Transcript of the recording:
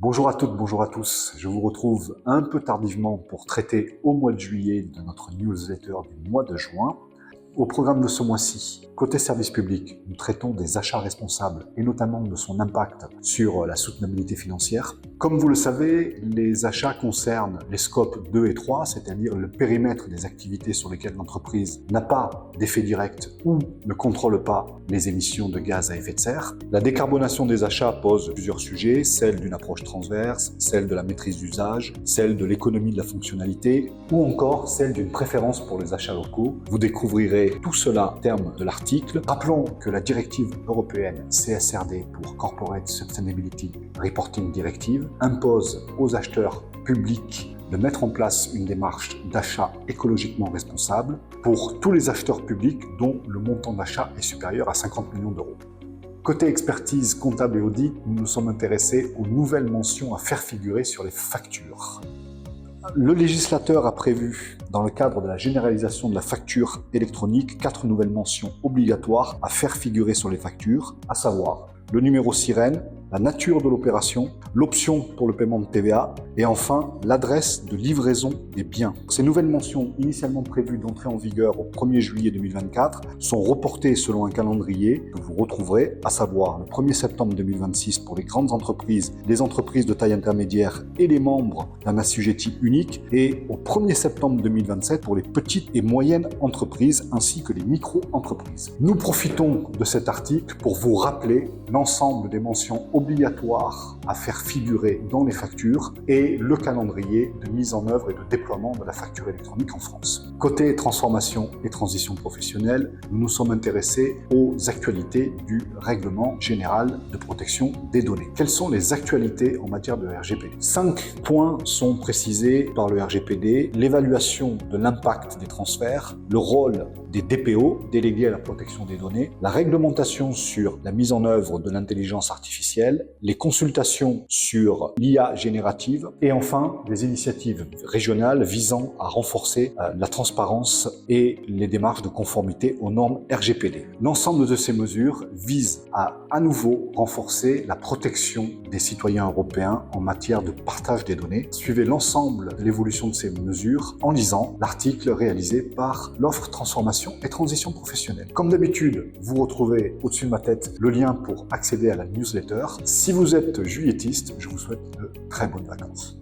Bonjour à toutes, bonjour à tous. Je vous retrouve un peu tardivement pour traiter au mois de juillet de notre newsletter du mois de juin. Au programme de ce mois-ci, côté service public, nous traitons des achats responsables et notamment de son impact sur la soutenabilité financière. Comme vous le savez, les achats concernent les scopes 2 et 3, c'est-à-dire le périmètre des activités sur lesquelles l'entreprise n'a pas d'effet direct ou ne contrôle pas les émissions de gaz à effet de serre. La décarbonation des achats pose plusieurs sujets, celle d'une approche transverse, celle de la maîtrise d'usage, celle de l'économie de la fonctionnalité ou encore celle d'une préférence pour les achats locaux. Vous découvrirez tout cela au terme de l'article. Rappelons que la directive européenne CSRD pour Corporate Sustainability Reporting Directive impose aux acheteurs publics de mettre en place une démarche d'achat écologiquement responsable pour tous les acheteurs publics dont le montant d'achat est supérieur à 50 millions d'euros. Côté expertise comptable et audit, nous nous sommes intéressés aux nouvelles mentions à faire figurer sur les factures. Le législateur a prévu, dans le cadre de la généralisation de la facture électronique, 4 nouvelles mentions obligatoires à faire figurer sur les factures, à savoir le numéro sirène, la nature de l'opération, l'option pour le paiement de TVA et enfin l'adresse de livraison des biens. Ces nouvelles mentions, initialement prévues d'entrer en vigueur au 1er juillet 2024, sont reportées selon un calendrier que vous retrouverez, à savoir le 1er septembre 2026 pour les grandes entreprises, les entreprises de taille intermédiaire et les membres d'un assujetti unique et au 1er septembre 2027 pour les petites et moyennes entreprises ainsi que les micro-entreprises. Nous profitons de cet article pour vous rappeler l'ensemble des mentions obligatoires à faire figurer dans les factures et le calendrier de mise en œuvre et de déploiement de la facture électronique en France. Côté transformation et transition professionnelle, nous nous sommes intéressés aux actualités du règlement général de protection des données. Quelles sont les actualités en matière de RGPD? 5 points sont précisés par le RGPD: l'évaluation de l'impact des transferts, le rôle des DPO, délégués à la protection des données, la réglementation sur la mise en œuvre de l'intelligence artificielle, les consultations sur l'IA générative et enfin des initiatives régionales visant à renforcer la transparence et les démarches de conformité aux normes RGPD. L'ensemble de ces mesures vise à nouveau renforcer la protection des citoyens européens en matière de partage des données. Suivez l'ensemble de l'évolution de ces mesures en lisant l'article réalisé par l'offre transformation et transition professionnelle. Comme d'habitude, vous retrouvez au-dessus de ma tête le lien pour accéder à la newsletter. Si vous êtes juillettiste, je vous souhaite de très bonnes vacances.